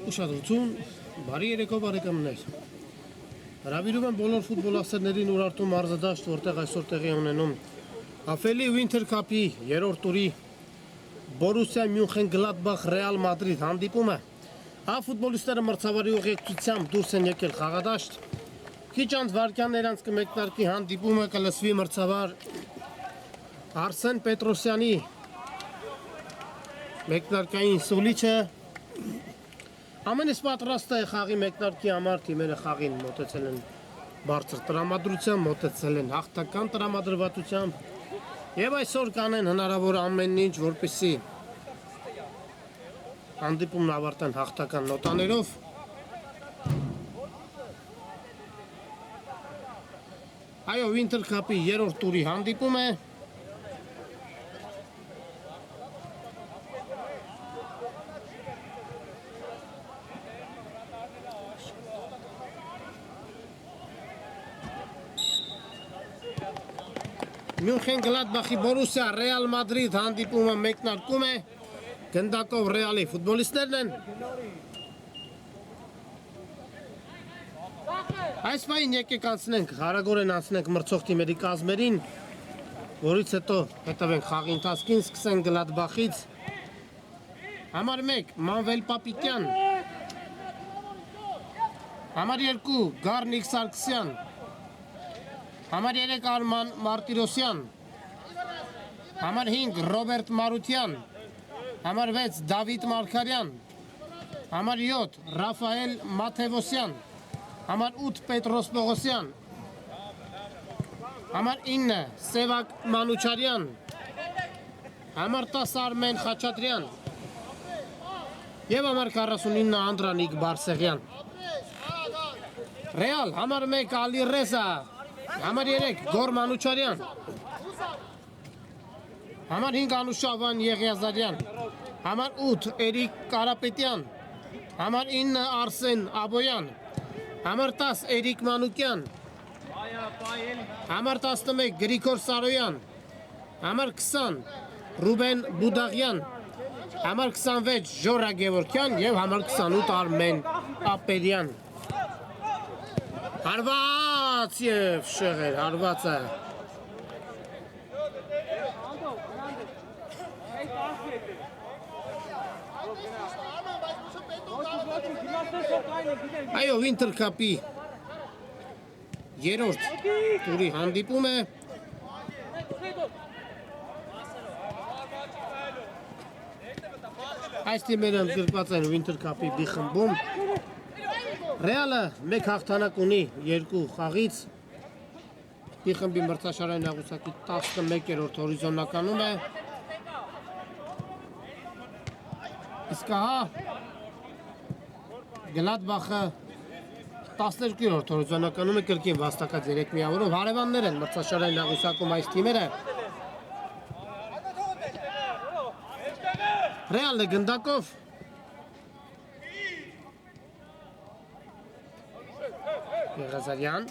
Ուշադրություն, բարի երեկո բարեկամներ։ Հրավիրում եմ բոլոր ֆուտբոլասերներին Ուրարտու մարզադաշտ, որտեղ այսօր տեղի ունենում Afeli Winter Cup-ի 3-րդ տուրի Borussia Mönchengladbach Real Madrid հանդիպումը։ Ֆուտբոլիստները մրցավարի ուղեկցությամբ դուրս են եկել խաղադաշտ։ Քիչ անց վայրկյաններ անց կմեկնարկի հանդիպումը, կլսվի մրցավար Արսեն Պետրոսյանի մեկնարկային սուլիչը։ Ամենից պատրաստ է խաղի մեկնարկի համար, թիմերը խաղին մոտեցել են բարձր տրամադրությամբ, մոտեցել են հաղթական տրամադրվածությամբ եւ այսօր կանեն հնարավոր ամեն ինչ, որպեսզի հանդիպումն ավարտեն հաղթական նոտաներով։ Այո, Winter Cup-ի 3-րդ տուրի հանդիպում է։ Մյունխեն-Գլադբախի Բորուսիա Ռեալ Մադրիդ հանդիպումը մեկնարկում է, գնդակով Ռեալի ֆուտբոլիստներն են։ Այս պահին եկեք անցնենք, հարագորեն անցնենք մրցող թիմերի կազմերին, որից հետո հետևենք խաղի ընթացքին, սկսենք Գլադբախից։ Համար 1 Մանվել Պապիկյան, համար 2 Գառնիկ Սարգսյան, համար 3 Արման Մարտիրոսյան, համար 5 Ռոբերտ Մարության, համար 6 Դավիթ Մարգարյան, համար 7 Ռաֆայել Մաթևոսյան, համար 8 Պետրոս Պողոսյան, համար 9 Սևակ Մանուչարյան, համար 10 Արմեն Խաչատրյան և համար 49 Անդրանիկ Բարսեղյան։ Ռեալ համար 1 Ալի Ռեզա, համար 3 Գոր Մանուչարյան, համար 5 Անուշավան Եղիազարյան, համար 8 Էրիկ Կարապետյան, համար 9 Արսեն Աբոյան, համար 10 Էրիկ Մանուկյան, համար 11 Գրիգոր Սարոյան, համար 20 Ռուբեն Բուդաղյան, համար 26 Ժորա Գևորգյան և համար 28 Արմեն Ապերյան։ Հարված և շեղեր, հարված է։ Այո, Winter Cup-ի 3-րդ տուրի հանդիպում է։ Այս թիմերը ընդգրկված են Winter Cup-ի B խմբում։ Ռեալը մեկ հաղթանակ ունի 2 խաղից։ B խմբի մրցաշարային աղյուսակի 11-րդ հորիզոնականում է։ Իսկ ահա Գլադբախը 12-րդ հորիզոնականում է կրկին վաստակած 3 միավորով։ Հարևաններ են մրցաշարային աղյուսակում այս թիմերը։ Ռեալն է գնդակով։ Եղիազարյան,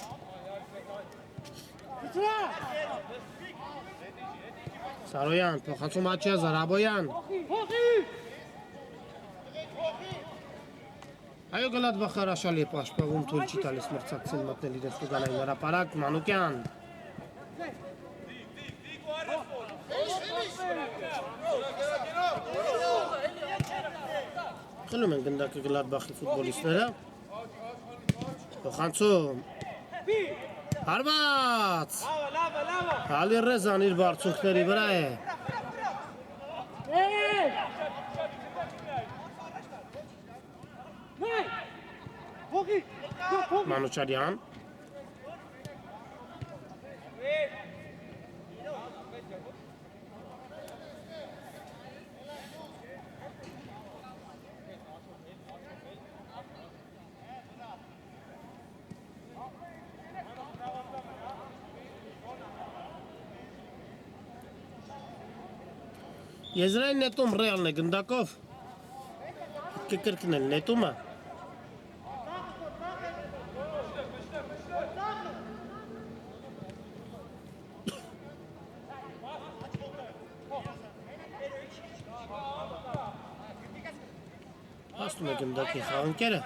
Սարոյան, փոխանցում Աչեզար, Աբոյան։ Այո, Գլադբախը հրաշալի է պաշտպանվում, թույլ չի տալիս մրցակցին մտնել իրենց տուգանային հրապարակ, Մանուկյան։ Խլում են գնդակը Գլադբախի ֆուտբոլիստները։ Փոխանցում։ Հարված։ Ալի Ռեզան իր բարձունքների վրա է։ Մանուչարյան։ Եզրային նետում Ռեալն է գնդակով։ Կկրկնել նետումը։ Հարվածում է գնդակի խաղանկերը։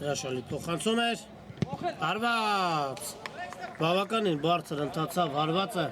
Հրաշալի փոխանցում էր, հարված, բավականին բարձր ընթացավ հարվածը։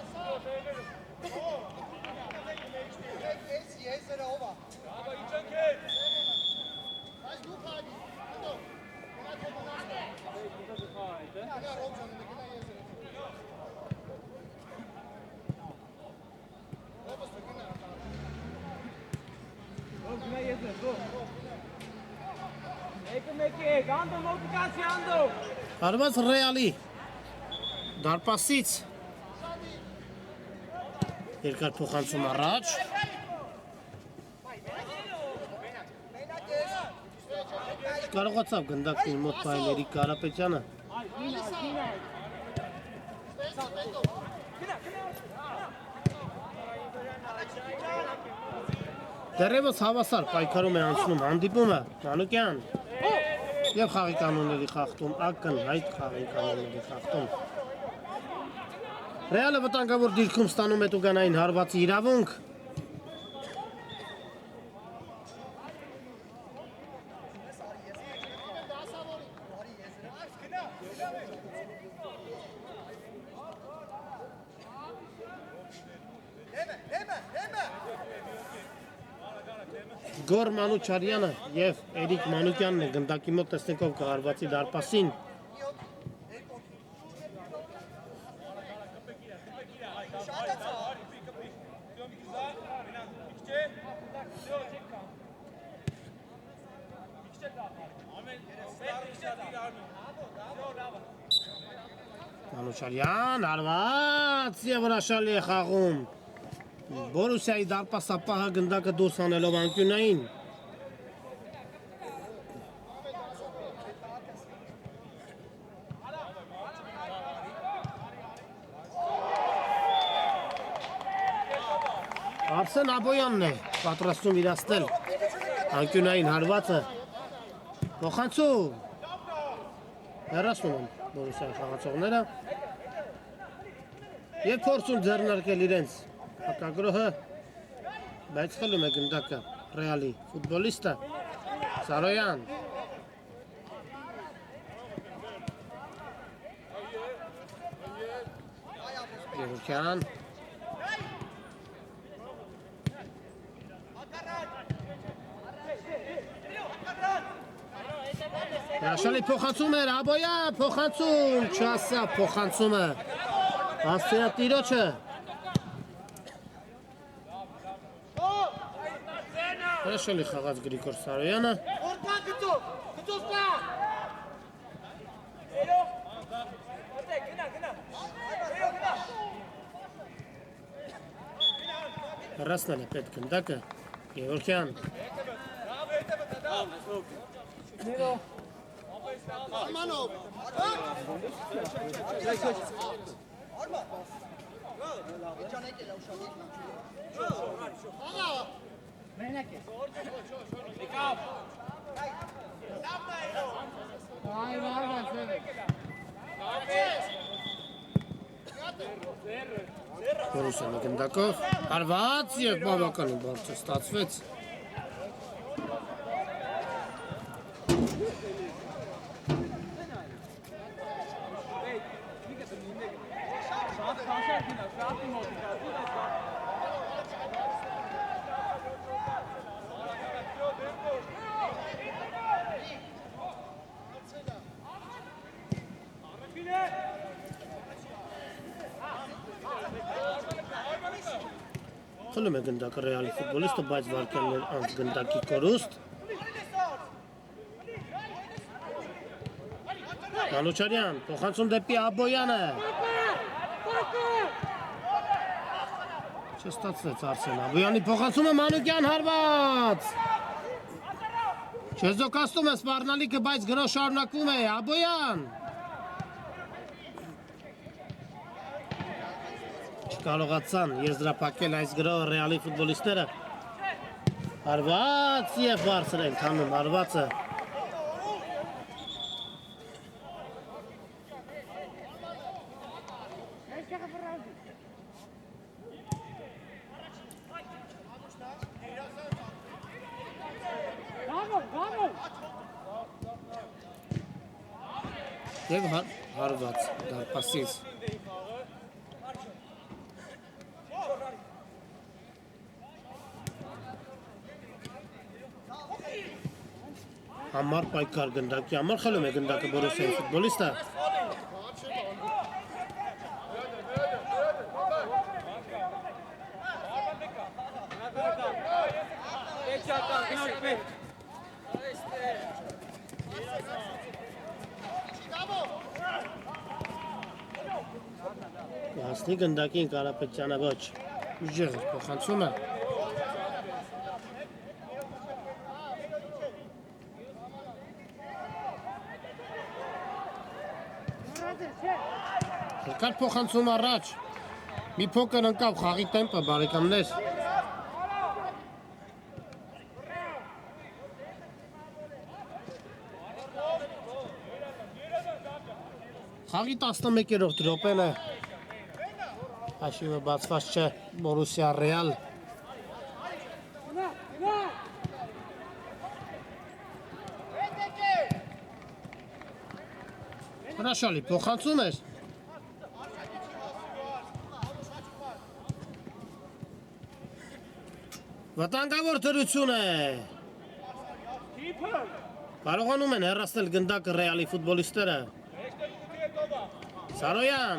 Հարված ռեալի դարպասից երկար փոխանցում առաջ կարողացավ գնդակին մոտ պայների Կարապետյանը դեռևս հավասար պայքարում է անցնում հանդիպումը Մանուկյան և խաղի կանոնների խախտում, ակնհայտ խաղի կանոնների խախտում։ Ռեալը վտանգավոր դիրքում ստանում է տուգանային հարվածի իրավունք։ Գոր Մանուչարյանը և Էրիկ Մանուկյանն է գնդակի մոտ տեսնեկով կհարվածի դարպասին։ Մանուչարյան, հարված և հրաշալի է խաղում։ Բորուսիայի դարպասապահը գնդակը դուրս անելով անկյունային։ Արսեն Աբոյանն է պատրաստում իրացնել անկյունային հարվածը։ Փոխանցում։ Հեռացնում են Բորուսիայի խաղացողները և փորձում ձեռնարկել իրենց հակագրոհը, բայց խլում է գնդակը ռեալի ֆուտբոլիստը Սարոյան։ Երուկյան։ Հրաշալի փոխանցում էր Աբոյան, փոխանցում, չասա փոխանցումը Աստիատիրոջը։ Հրաշալի խաղաց Գրիգոր Սարոյանը։ Հեռացնել է պետ գնդակը Գևորգյան։ Բորուսյանի գնդակով հարված և բավականին բարձր ստացվեց։ Խլում է գնդակը ռեալի ֆուտբոլիստը, բայց վարքյաններ անց գնդակի կորուստ։ Մանուչարյան, փոխանցում դեպի Աբոյանը։ Չստացվեց Արսեն Աբոյանի փոխանցումը Մանուկյան հարված։ Չեզոքացնում է սպառնալիքը, բայց գրո շարունակվում է Աբոյան։ Չկարողացան եզրափակել այս գրողը ռեալի ֆուտբոլիստները։ Հարված և բարձր են քանում հարվածը։ Եվ հարված դարպասից։ Համար պայքար գնդակի, համար խլում է գնդակը Բորուսիայի ֆուտբոլիստը։ Հասնի գնդակին Կարապետյանը ոչ, ուժեղ էր փոխանցումը։ Երկար փոխանցում առաջ, մի փոքր ընկավ խաղի տեմպը բարեկամներ։ Խաղի 11-րդ րոպեն է, հաշիվը բացված չէ, Բորուսիա Ռեալ։ Հրաշալի փոխանցում էր։ Վտանգավոր դրություն է։ Կարողանում են հեռացնել գնդակը Ռեալի ֆուտբոլիստները։ Սարոյան։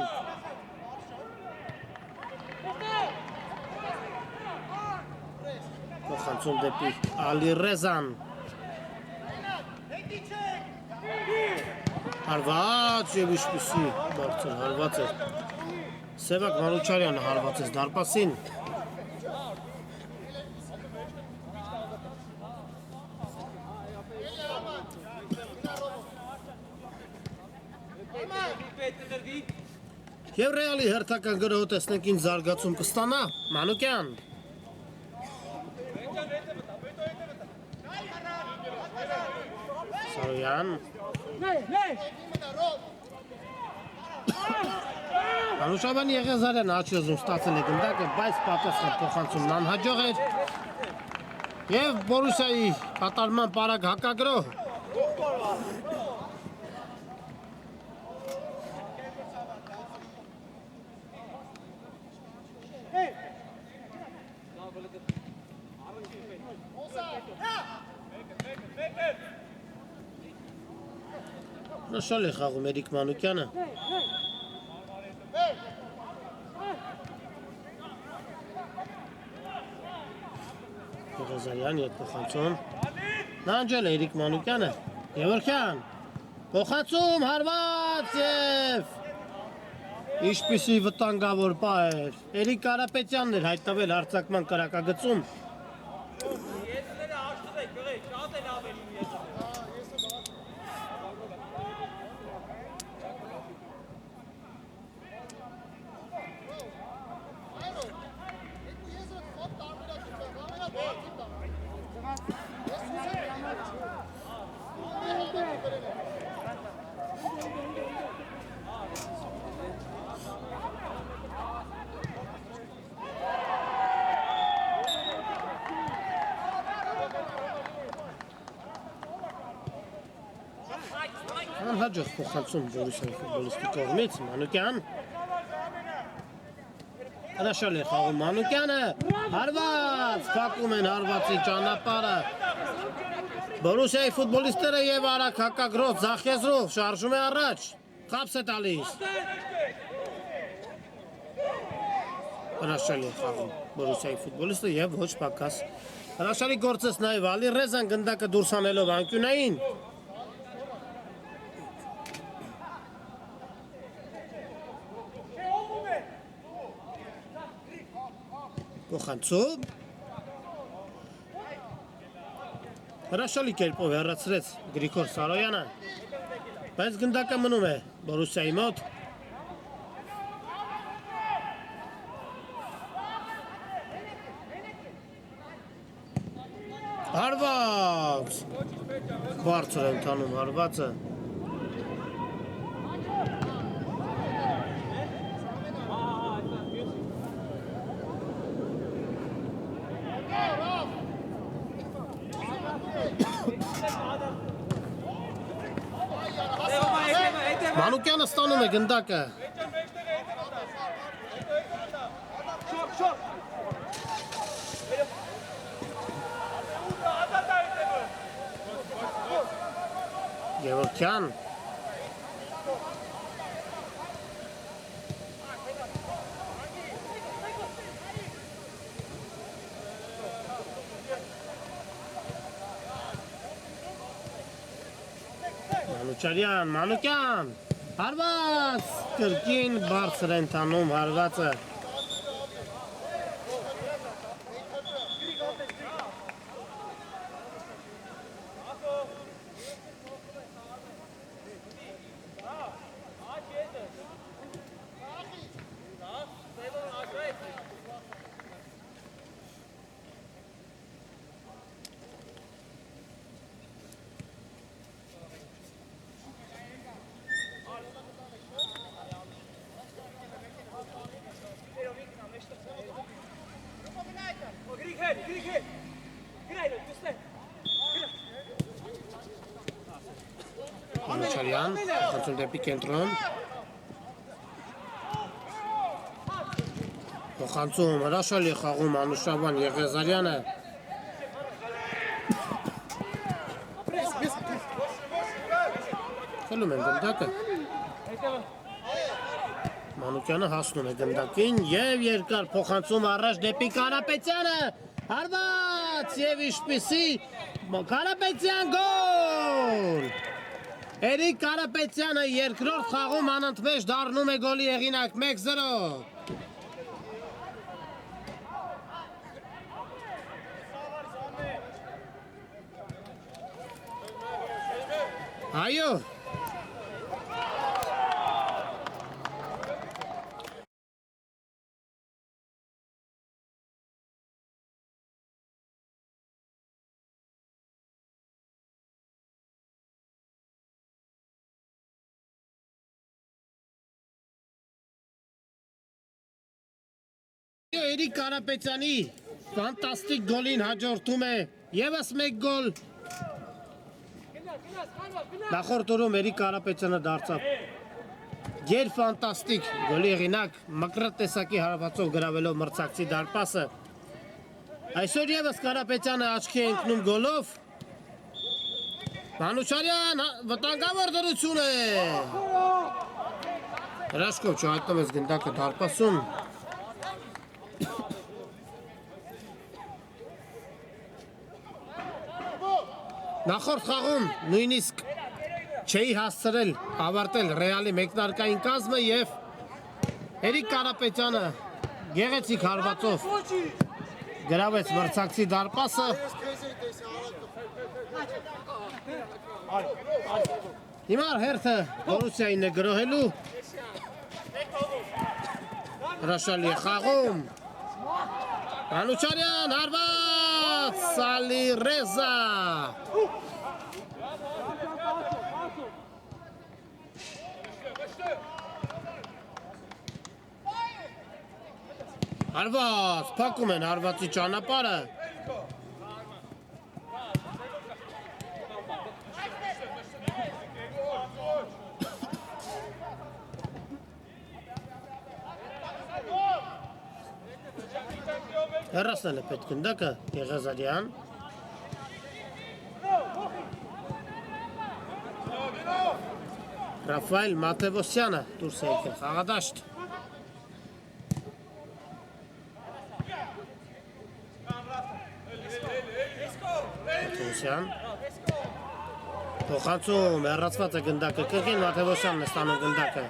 Փոխանցում դեպի Ալիրեզան։ Հարված և իշպիսի բարձր հարված էր։ Սևակ Մանուչարյանը հարված էր դարպասին։ Եվ Ռեալի հերթական գրոհը տեսնենք ինչ զարգացում կստանա, Մանուկյան։ Սարոյան։ Մանուշավան Եղեզարյան աչյոզում ստացել է գնդակը, բայց պատասխան փոխանցումն անհաջող էր և Բորուսիայի կատարման պարագ հակագրոհ։ Նշալ է խաղում Էրիկ Մանուկյանը։ Եղեզարյան ետ փոխանցում։ Նանջել է Էրիկ Մանուկյանը։ Եվրքյան։ Փոխանցում հարված և իշպիսի վտանգավոր պա էր։ Էրիկ Կարապետյանն էր հայտնվել հարձակման կրակագծում։ Անհաջող փոխանցում Բորուսիայի ֆուտբոլիստի կողմից, Մանուկյան։ Հրաշալի է խաղում Մանուկյանը, հարված, փակում են հարվածի ճանապարհը։ Բորուսիայի ֆուտբոլիստները և արագ հակագրոհ Ձախեզրով շարժում է առաջ, խաբս է տալիս։ Հրաշալի է խաղում Բորուսիայի ֆուտբոլիստը և ոչ պակաս։ Հրաշալի գործեց նաև Ալիրեզան գնդակը դուրս հանելով անկյունային։ Փոխանցում։ Հրաշալի կերպով հեռացրեց Գրիգոր Սարոյանը, բայց գնդակը մնում է Բորուսիայի մոտ։ Հարված։ Բարձր է ընթանում հարվածը։ Մանուկյանը ստանում է գնդակը։ Գևորգյան Մանուչարյան, Մանուկյան, հարված, կրկին բարձր են տանում հարվածը։ Մանուչարյան, խնդրում դեպի կենտրոն։ Փոխանցում հրաշալի խաղում Անուշաբան Եղեզարյանը։ Խելում են գնդակը։ Մանուկյանը հասնում է գնդակին և երկար փոխանցում առաջ դեպի Կարապետյանը։ Հարված և իշպիսի Կարապետյան գոլ։ Էրիկ Կարապետյանը երկրորդ խաղում անընդմեջ դառնում է գոլի հեղինակ 1-0։ Այո։ Էրիկ Կարապետյանի ֆանտաստիկ գոլին հաջորդում է ևս մեկ գոլ։ Նախորդ օրում Էրիկ Կարապետյանը դարձավ գերֆանտաստիկ գոլի հեղինակ մկրտ տեսակի հարվածով գրավելով մրցակցի դարպասը։ Այսօր ևս Կարապետյանը աչքի է ընկնում գոլով։ Մանուչարյան վտանգավոր դրություն է։ Հրաշքով չհայտնվեց գնդակը դարպասում։ Նախորդ խաղում նույնիսկ չէի հասցրել ավարտել Ռեալի մեկնարկային կազմը և Էրիկ Կարապետյանը գեղեցիկ հարվածով գրավեց մրցակցի դարպասը։ Հիմա հերթը Բորուսիային է գրոհելու։ Հրաշալի է խաղում։ Մանուչարյան հարված Սալի Ռեզա։ Հարված, փակում են հարվածի ճանապարհը։ Հեռացնել է պետք գնդակը Եղեզարյան։ Ռաֆայել Մաթևոսյանը դուրս է եկել խաղադաշտ։ Մաթևոսյան փոխանցում հեռացված է գնդակը, կրկին Մաթևոսյանն է ստանում գնդակը։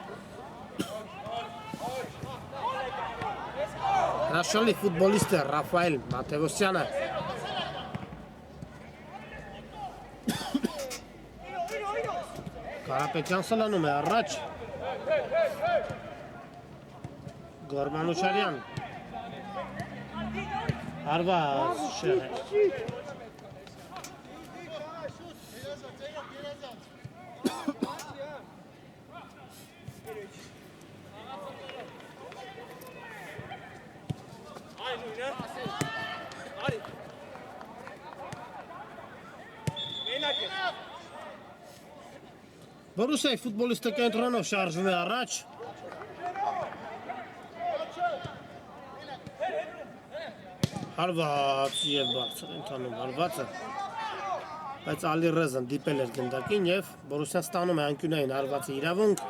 Հրաշալի ֆուտբոլիստ է Ռաֆայել Մաթևոսյանը։ Կարապետյան սլանում է առաջ։ Գորմանուչարյան։ Հարված շեհ։ Բորուսիայի ֆուտբոլիստը կենտրոնով շարժվում է առաջ։ Հարված եւ բարձր ընթանում հարվածը։ Բայց Ալիրեզան դիպել էր գնդակին եւ Բորուսիան ստանում է անկյունային հարվածի իրավունք։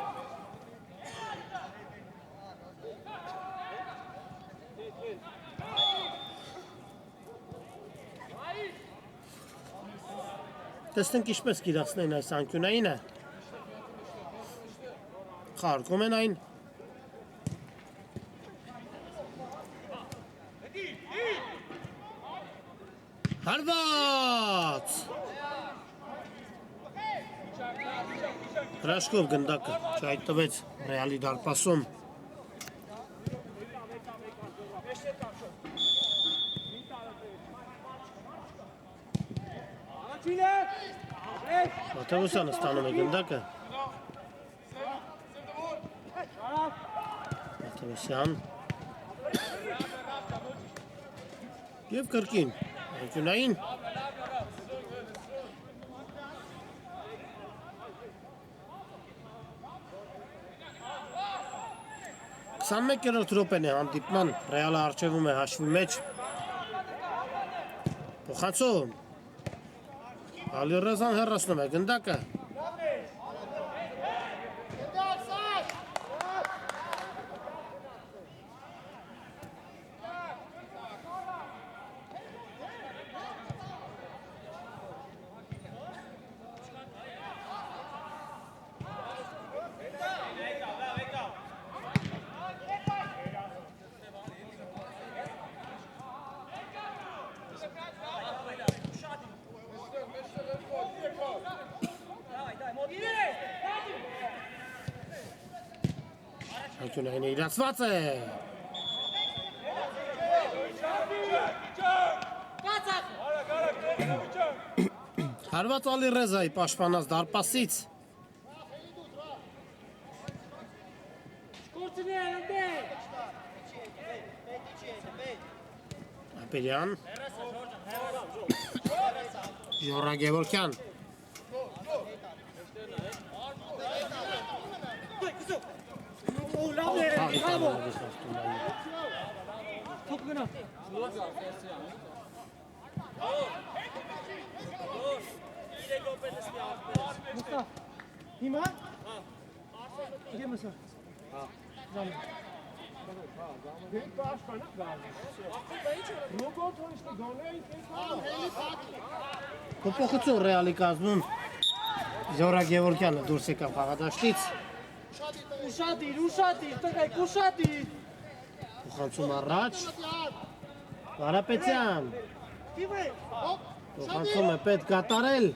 Տեսնենք ինչպես կիրացնեն այս անկյունայինը։ Խաղարկում են այն։ Հարված! Հրաշքով գնդակը չհայտնվեց Ռեալի դարպասում։ Մաթեոսյանը ստանում է գնդակը։ Մաթեոսյան։ Եվ կրկին, անկյունային։ 21-րդ րոպեն է հանդիպման, Ռեալը առջևում է հաշվի մեջ։ Փոխանցում։ Ալիրեզան հեռացնում է գնդակը։ Անկյունայինը իրացված է։ Հարված Ալիրեզայի պաշտպանած դարպասից։ Ապելյան։ Ժորա Գևորգյան։ Հիմա։ Իդեմ ասա։ Զամ։ Փոփոխություն Ռեալի կազմում։ Ժորա Գևորգյանը դուրս եկավ խաղադաշտից։ Ուշադիր, տղայք, ուշադիր։ Փոխանցում առաջ։ Վարապետյան։ Փոխանցում է պետք կատարել։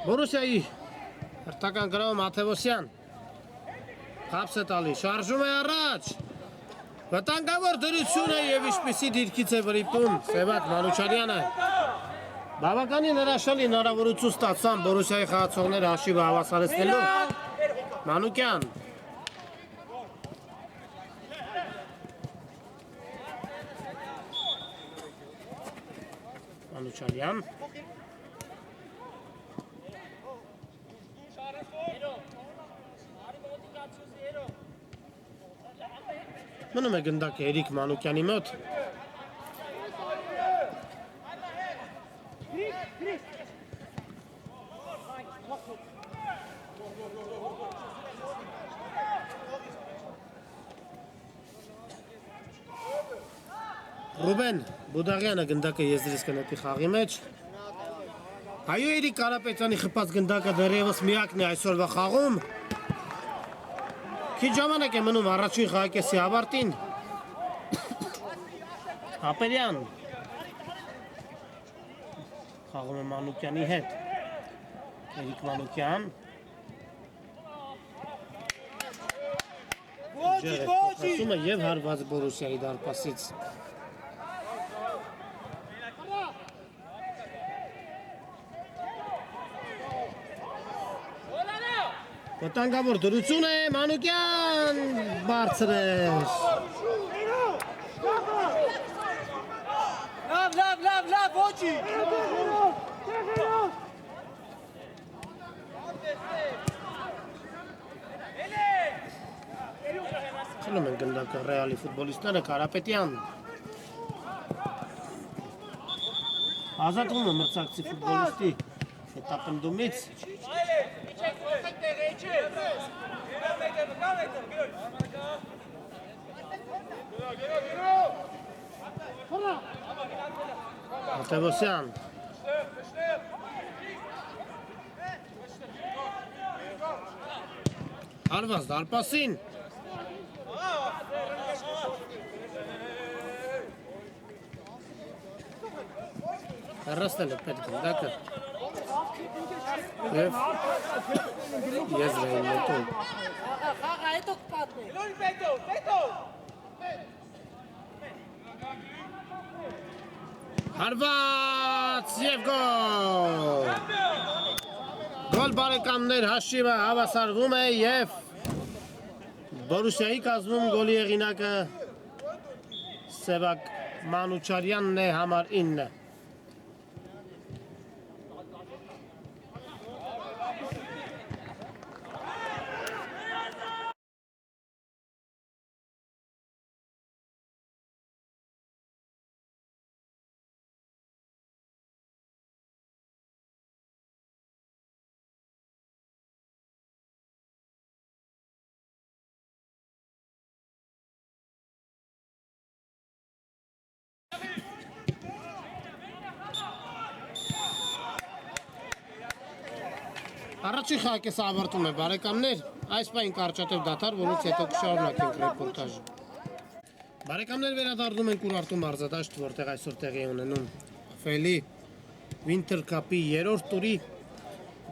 Բորուսիայի հերթական գրավում Մաթեոսյան։ Հապս է տալի, շարժում է առաջ։ Վտանգավոր դրություն է եւ ինչպիսի դիրքից է վրիպում Սևակ Մանուչարյանը։ Բավականին հրաշալի հնարավորություն ստացան Բորուսիայի խաղացողները հաշիվը հավասարեցնելու։ Մանուկյան։ Մանուչարյան։ Մնում է գնդակը Էրիկ Մանուկյանի մոտ։ Ռուբեն Բուդաղյանը գնդակը եզրից կնետի խաղի մեջ։ Հայո Էրիկ Կարապետյանի խփած գնդակը դեռևս միակն է այսօրվա խաղում։ Քիչ ժամանակ է մնում առաջին խաղակեսի ավարտին։ Ապելյան խաղում է Մանուկյանի հետ։ Էրիկ Մանուկյան։ Փոխանցումը եւ հարված Բորուսիայի դարպասից։ Վտանգավոր դրություն է, Մանուկյան բարձր է։ Լավ, ոչի։ Խլում են գնդակը ռեալի ֆուտբոլիստները, Կարապետյան։ Ազատվում է մրցակցի ֆուտբոլիստի հետապնդումից։ Արտևոսյան։ Հարված դարպասին։ Հեռացնել է պետք գնդակը։ Եվ եզրային մոտում։ Խաղա հետո կպատն է։ Հարված և գոլ։ Գոլ բարեկամներ հաշիվը հավասարվում է և Բորուսիայի կազմում գոլի հեղինակը Սևակ Մանուչարյանն է համար 9։ Առաջին խաղակեսը ավարտում է բարեկամներ, այս պահին կարճատև դադար, որից հետո կշարունակենք ռեպորտաժը։ Բարեկամներ վերադառնում ենք Ուրարտու մարզադաշտ, որտեղ այսօր տեղի է ունենում Ֆելի Winter Cup-ի 3-րդ տուրի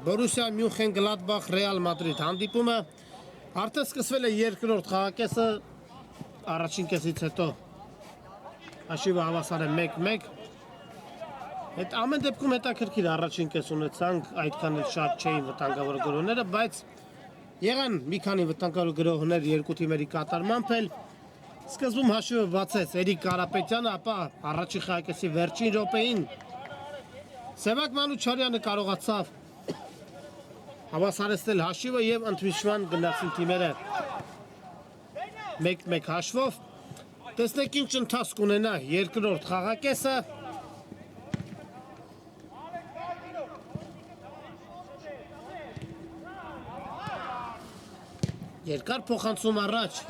Բորուսիա Մյունխեն-Գլադբախ Ռեալ Մադրիդ հանդիպումը։ Արդեն սկսվել է երկրորդ խաղակեսը, առաջին կեսից հետո հաշիվը հավասար է 1-1։ Այդ ամեն դեպքում հետաքրքիր առաջին կես ունեցանք, այդքան էլ շատ չէին վտանգավոր գրոհները, բայց եղան մի քանի վտանգավոր գրոհներ երկու թիմերի կատարմամբ էլ սկզբում հաշիվը բացեց Էրիկ Կարապետյանը, ապա առաջին խաղակեսի վերջին րոպեին Սևակ Մանուչարյանը կարողացավ հավասարեցնել հաշիվը և ընդմիջման գնացին թիմերը 1-1 հաշվով։ Տեսնենք ինչ ընթացք ունենա երկրորդ խաղակեսը։ Երկար փոխանցում առաջ։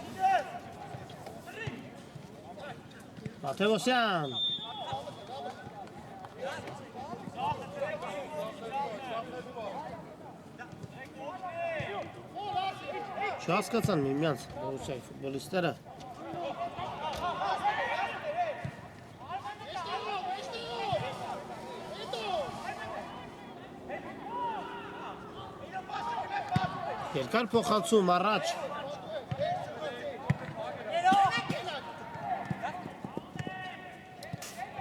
Արտևոսյան։ Չհասկացան միմյանց Բորուսիայի ֆուտբոլիստները։ Երկար փոխանցում առաջ։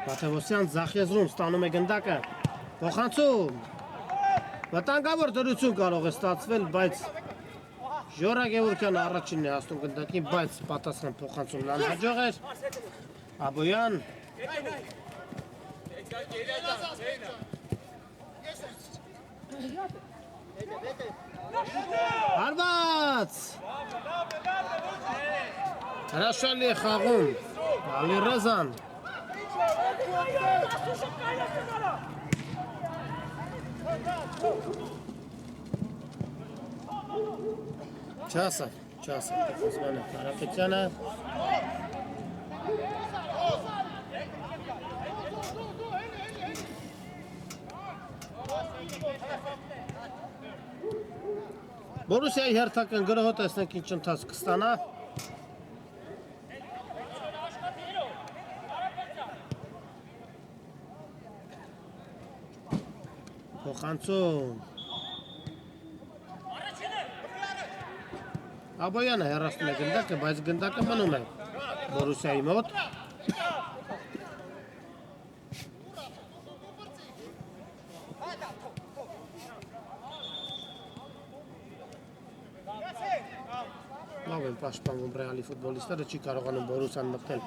Արտևոսյան Զախեզրում ստանում է գնդակը։ Փոխանցում։ Վտանգավոր դրություն կարող է ստացվել, բայց Ժորա Գևորգյանը առաջինն է հասնում գնդակին, բայց պատասխան փոխանցումն անհաջող էր։ Աբոյան։ Հարված։ Հրաշալի է խաղում Ալիրեզան։ Չասավ, Խոսմանը Կարապետյանը։ Բորուսիայի հերթական գրոհը տեսնենք ինչ ընթացք կստանա։ Փոխանցում։ Աբոյանը հեռացնում է գնդակը, բայց գնդակը մնում է Բորուսիայի մոտ։ են պաշտպանվում Ռեալի ֆուտբոլիստները, չի կարողանում Բորուսյան մտնել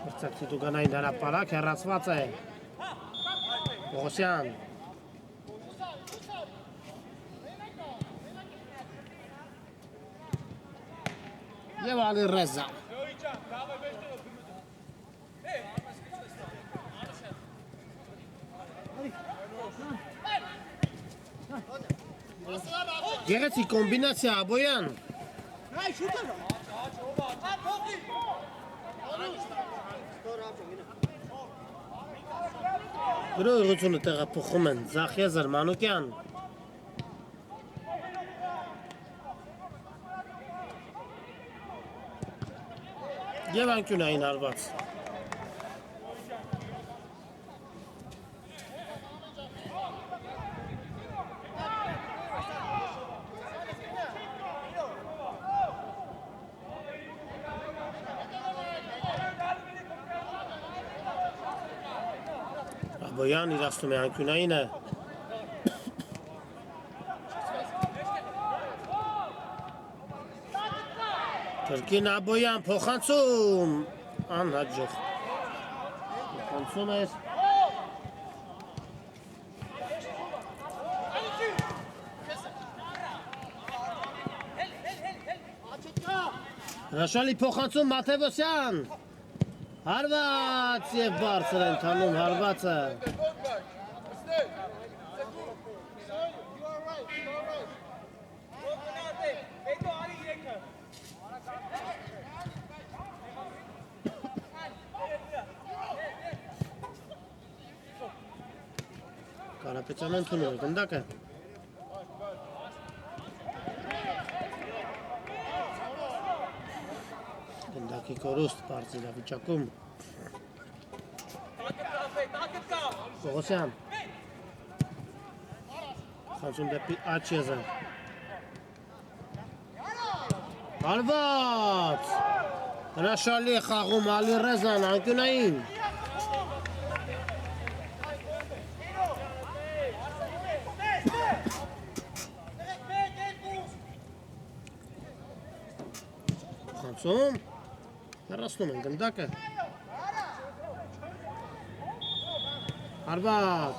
մրցակցությունային հրապարակ, հեռացված է Պողոսյան և Ալի Ռեզա Գեղեցիկ կոմբինացիա Աբոյան Հայ շուտը Գրողությունը տեղափոխում են Զախեզր Մանուկյան և անկյունային հարված Աբոյան իրացնում է անկյունայինը Կրկին Աբոյան փոխանցում անհաջող փոխանցում էր Հրաշալի փոխանցում Մաթևոսյան Հարված և բարձր են թանում հարվածը Կարապետյան ընդունում է գնդակը Գնդակի կորուստ բարձր իրավիճակում Պողոսյան Խանցում դեպի Աչեզը Հարված Հրաշալի է խաղում Ալի Ռեզան անկյունային Խանցում Հեռացնում են գնդակը Հարված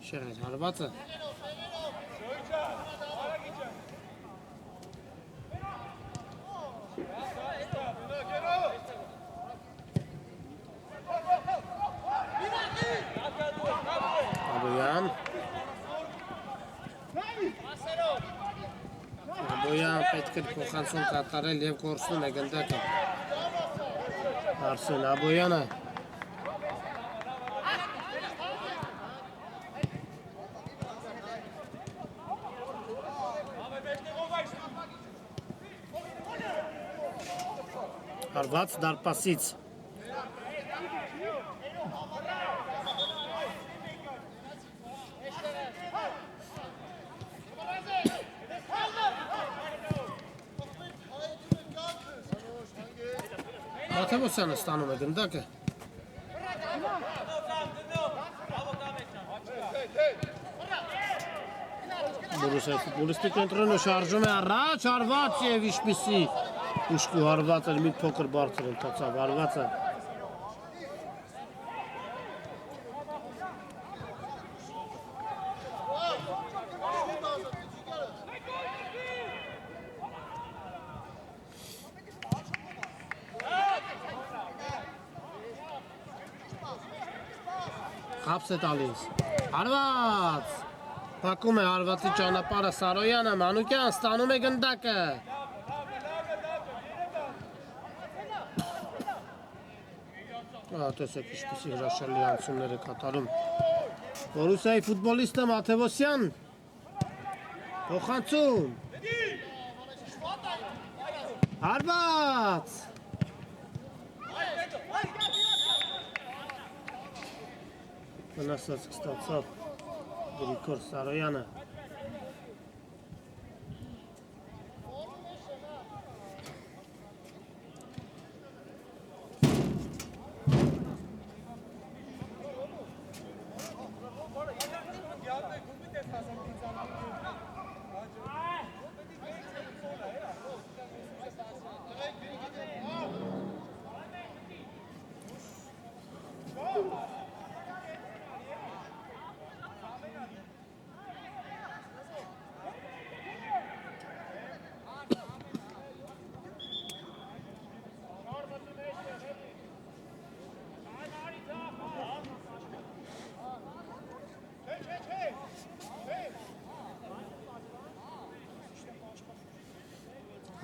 Շեղեր հարվածը Աբոյան Աբոյան պետք է փոխանցում կատարել և կորցնում է գնդակը Արսեն Աբոյանը Հարված դարպասից Մաթևոսյանը ստանում է գնդակը Բորուսիայի ֆուտբոլիստի կենտրոնը շարժում է առաջ հարված և ինչպիսի ուշկու հարված էր մի փոքր բարձր ընթացավ հարվածը Խապս է տալիս Հարված Պակում է հարվածի ճանապարհը Սարոյանը Մանուկյան ստանում է գնդակը Տեսեք ինչպիսի հրաշալի անցումներ է կատարում Բորուսիայի ֆուտբոլիստը Մաթևոսյան Փոխանցում Հարված Վնասած կստացավ Գրիգոր Սարոյանը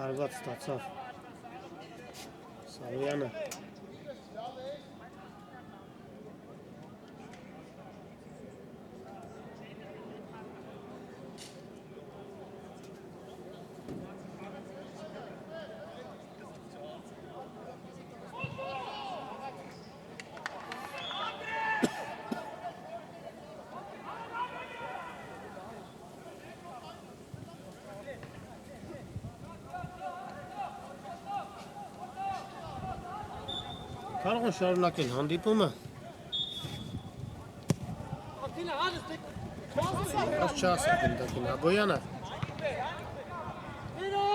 Հարված ստացավ Սարոյանը Կարող են շարունակել հանդիպումը Ատիլա, հալս դեք։ Ոչ չասա գնդակին Աբոյանը Միրո։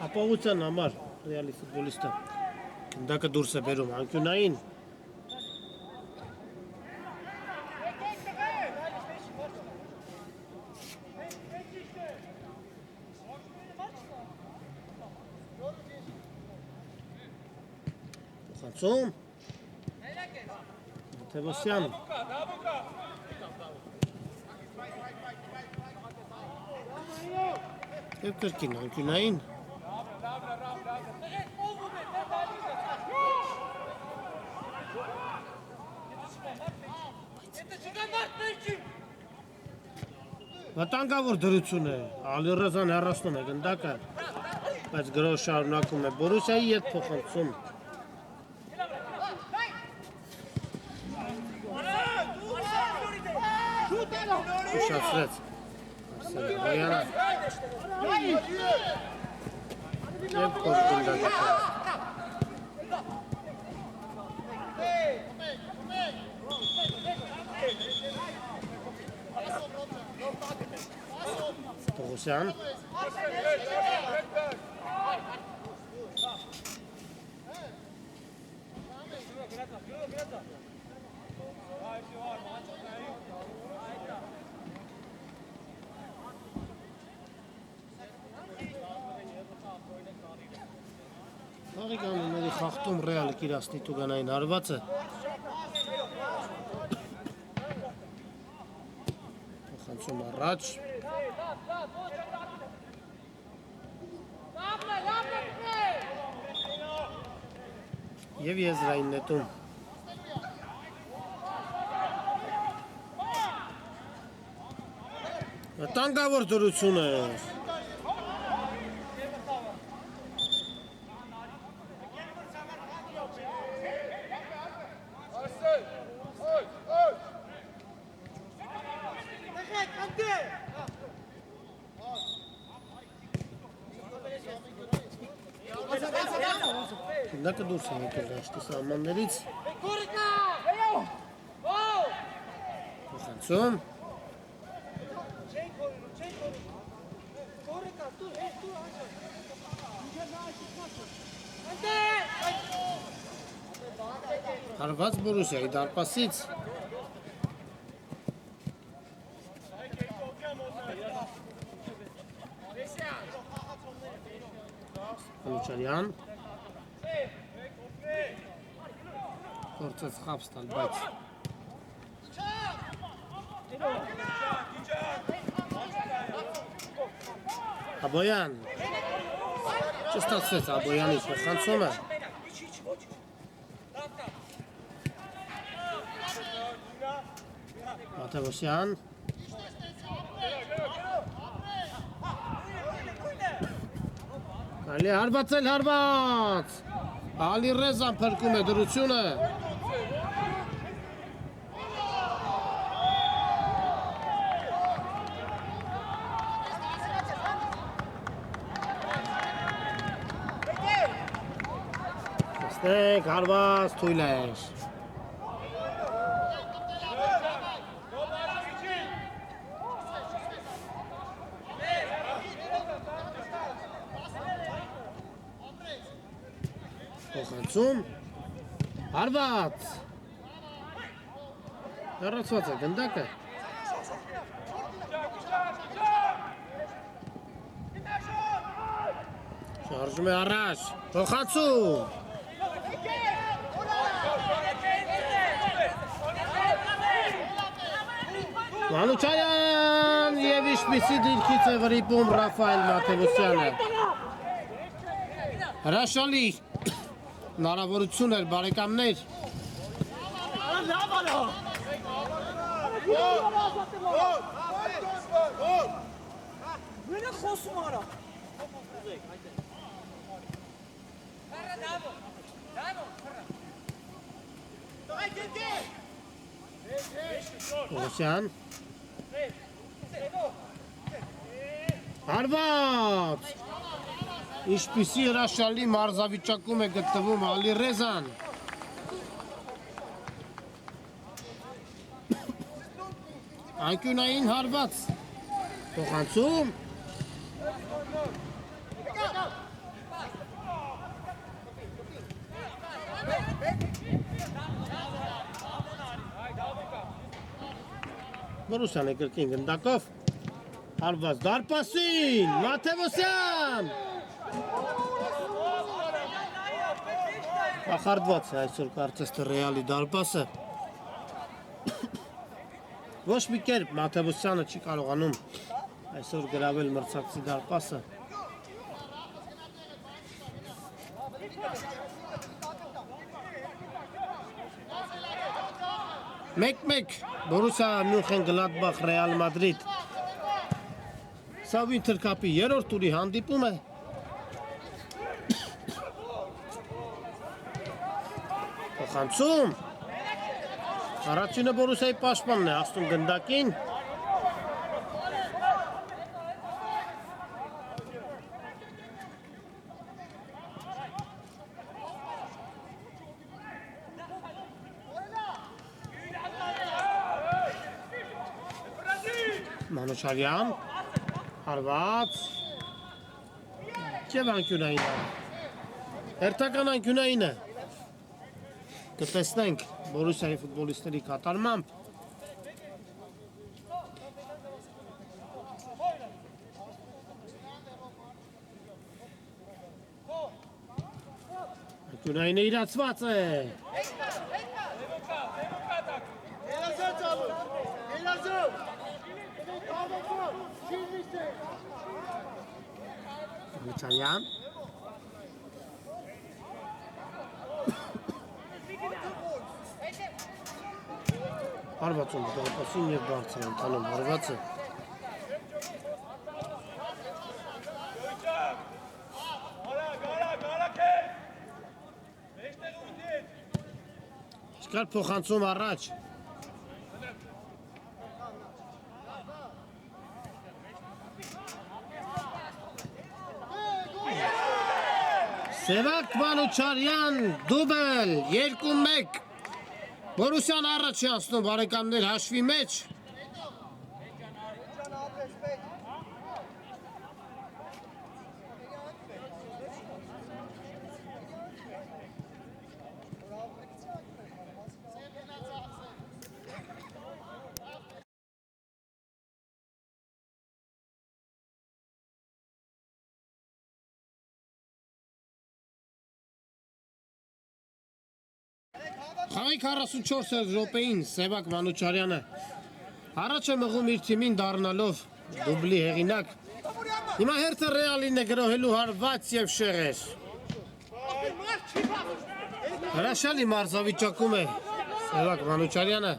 Ապահովության համար Ռեալի ֆուտբոլիստը գնդակը դուրս է բերում անկյունային Խացում Թևոսյան Եվ կրկին անկյունային Վտանգավոր դրություն է, Ալիռեզան հեռացնում է գնդակը, բայց գրող շարունակում է Բորուսիայի հետ փոխանցում Ուշացրեց Արսենը Բոյանը Եվ կոշ գնդակը Տողոսյան Աղիկանների խաղթում ռեալը կիրասնի տուգանային հարվածը Փոխանցում առաջ Եվ եզրային նետում Վտանգավոր դրություն է Գնդակը դուրս է եկել դաշտի սահմաններից Փոխանցում Հարված Բորուսիայի դարպասից Խանուչարյան Փորձեց խապ ստալ, բայց Աբոյան Չստացվեց Աբոյանի փոխանցումը Մաթևոսյան Կարելի է հարվածել հարված Ալիռեզան փրկում է դրությունը Տեսնեք հարված թույլ էր Փոխանցում Հարված Հեռացված է գնդակը Շարժում է առաջ, փոխանցում։ Մանուչարյան և իշպիսի դիրքից է վրիպում Ռաֆայել Մաթևոսյանը։ Հրաշալի հնարավորություն էր բարեկամներ։ Մենը խոսում արա։ Պողոսյան։ Հարված։ Իշպիսի հրաշալի մարզավիճակում է գտնվում Ալի Ռեզան։ Անկյունային հարված։ Փոխանցում։ Բորուսյանը կրկին գնդակով հարված դարպասին Մաթևոսյան ախարդված է այսօր կարծես թե Ռեալի դարպասը ոչ մի կերպ Մաթևոսյանը չի կարողանում այսօր գրավել մրցակցի դարպասը մեկ Բորուսիա Մյունխեն-Գլադբախ Ռեալ Մադրիդ Սա Winter Cup-ի երրորդ տուրի հանդիպում է Փոխանցում Առաջինը Բորուսիայի պաշտպանն է ասում գնդակին Մանուչարյան հարված Եվ անկյունային է Հերթական անկյունային է Կտեսնենք Բորուսիայի ֆուտբոլիստների կատարմամբ Անկյունայինը իրացված է Մանուչարյան Հարվածում դարպասին և բարձր են տանում հարվածը Չկար փոխանցում առաջ Սևակ Մանուչարյան դուբել 2-1 Բորուսյան առաջ է անցնում բարեկամներ հաշվի մեջ Խաղի 44 րոպեին Սևակ Մանուչարյանը առաջ է մղում իր թիմին դառնալով դուբլի հեղինակ Հիմա հերթը Ռեալին է գրոհելու հարված և շեղեր Հրաշալի մարզավիճակում է Սևակ Մանուչարյանը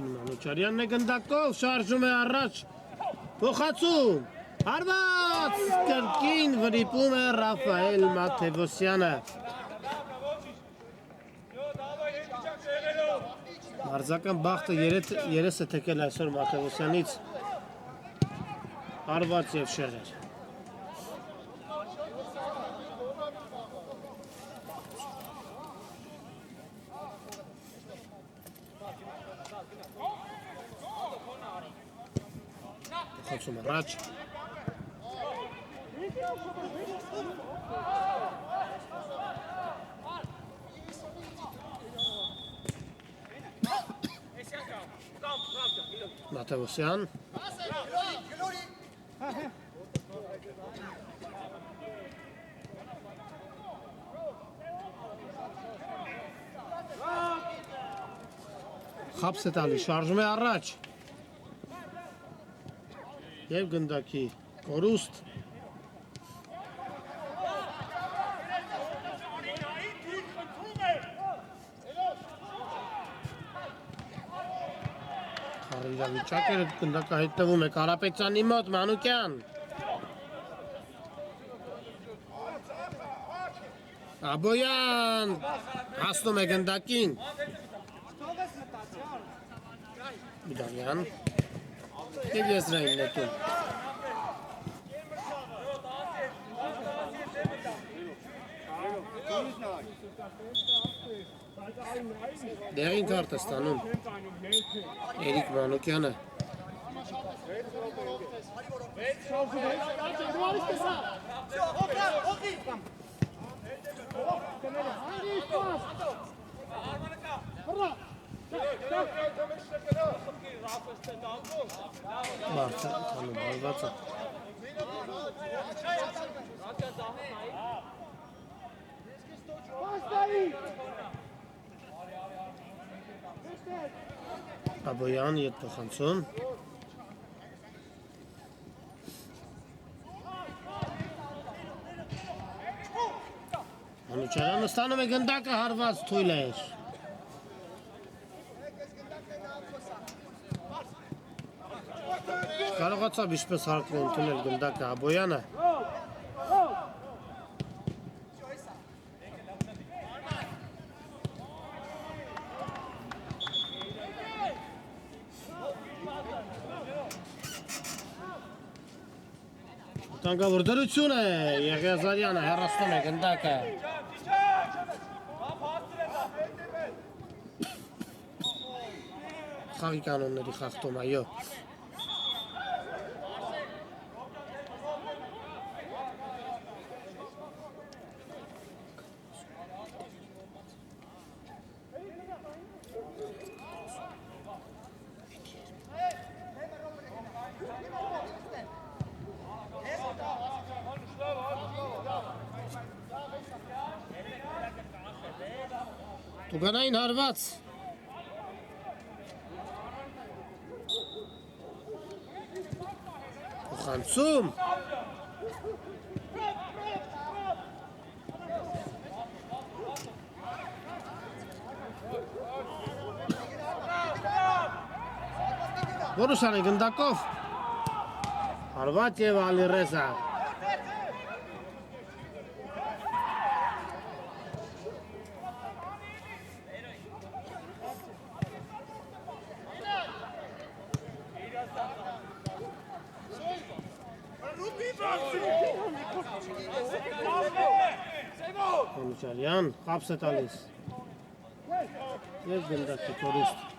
Մանուչարյանն է գնդակով, շարժում է առաջ, փոխացում, հարված, կրկին վրիպում է Ռաֆայել Մաթևոսյանը Մարզական բախտը երես է թեկել այսօր Մաթևոսյանից, հարված և շեղեր Խոցում առաջ Մատևոսյան խապս է տալի, շարժում է առաջ և գնդակի կորուստ Իրավիճակը գնդակը հայտնվում է Կարապետյանի մոտ, Մանուկյան Աբոյան հասնում է գնդակին Բուդաղյան և եզրային նետում Դեղին կարտ է ստանում Էրիկ Մանուկյանը Բարդ է տանում, հարված է Աբոյան ետ փոխանցում Անուչարյանը ստանում է գնդակը հարված թույլ էր Կարողացավ ինչպես հարկն է ընդունել գնդակը Աբոյանը Տանկավոր դրություն է, Եղիազարյանը հեռացնում է գնդակը Խաղի կանոնների խախտում, այո Տուգանային հարված Փոխանցում Որուսան է գնդակով Հարված և Ալիրեզա Անուչարյան, խապս է տալիս և գնդակի կորուստ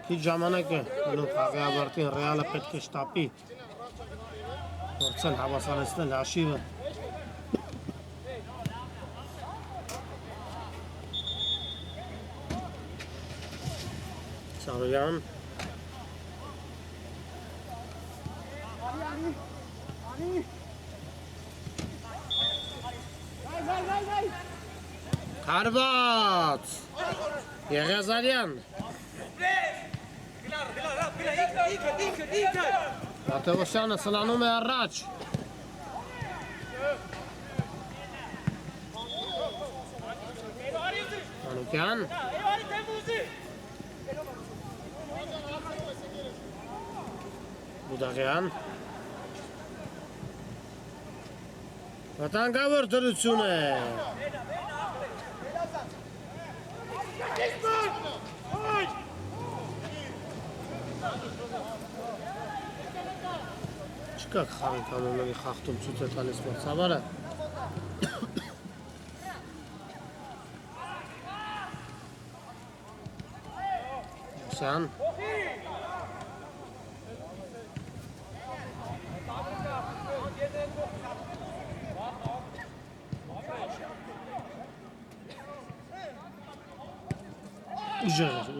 Քիչ ժամանակ է մնում խաղի ավարտին Ռեալը պետք է շտապի փորձել հավասարեցնել հաշիվը Սարոյան Հարված Եղիազարյան Մատևոսյանը սլանում է առաջ Մանուկյան Բուդաղյան Վտանգավոր դրություն է։ Չկա խաղի կանոնների խախտում ցույց է տալիս մրցավարը։ Սյան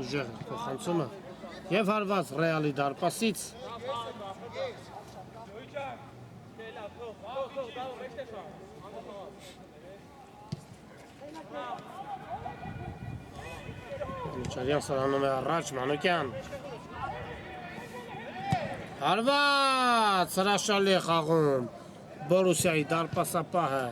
ուժեղ փոխանցումը եւ հարված Ռեալի դարպասից Չարյան սարանում է առաջ Մանուկյան հարված հրաշալի է խաղում Բորուսիայի դարպասապահը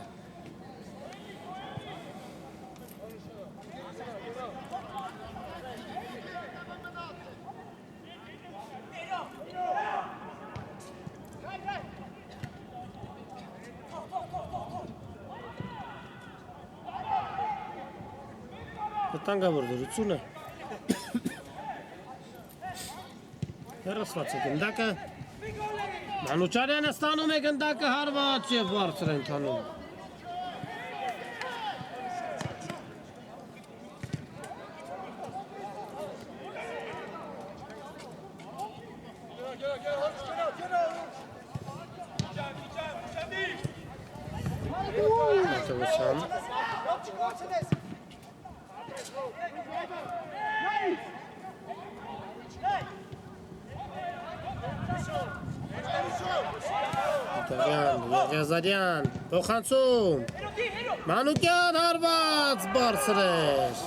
վտանգավոր դրությունը հեռացված է գնդակը Մանուչարյանը ստանում է գնդակը հարված և բարձր է ընթանում Եղեզարյան, փոխանցում, Մանուկյան հարված բարձր էր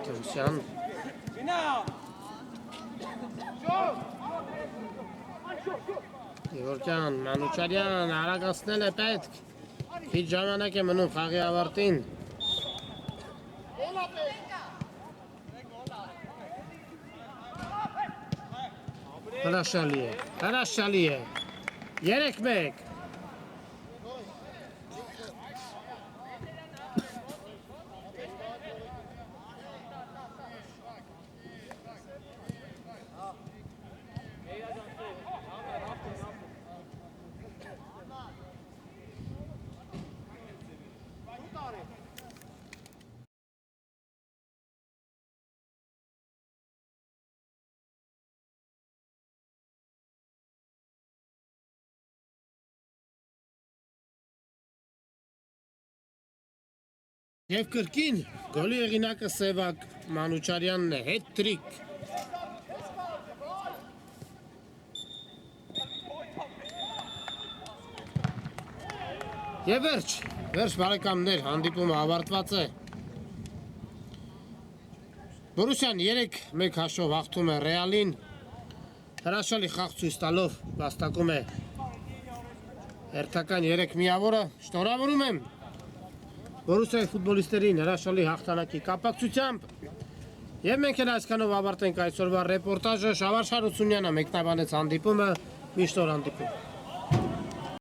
Տերուսյան Գևորգյան, Մանուչարյան, արագացնել է պետք Քիչ ժամանակ է մնում խաղի ավարտին Հրաշալի է 3-1 Եվ կրկին գոլի եղինակը Սևակ Մանուչարյանն է, հետ-տրիկ Եվ վերջ բարեկամներ, հանդիպումը ավարտված է Բորուսյան 3-1 հաշվով հաղթում է Ռեալին Հրաշալի խաղ ցույց տալով վաստակում է հերթական 3 միավորը Շնորհավորում եմ Բորուսիայի ֆուտբոլիստերին հրաշալի հաղթանակի կապակցությամբ Եվ մենք էլ այսքանով ավարտենք այսօրվա ռեպորտաժը Շավարշ Հարությունյանը մեկնաբանեց հանդիպումը Միշտ օր հանդիպում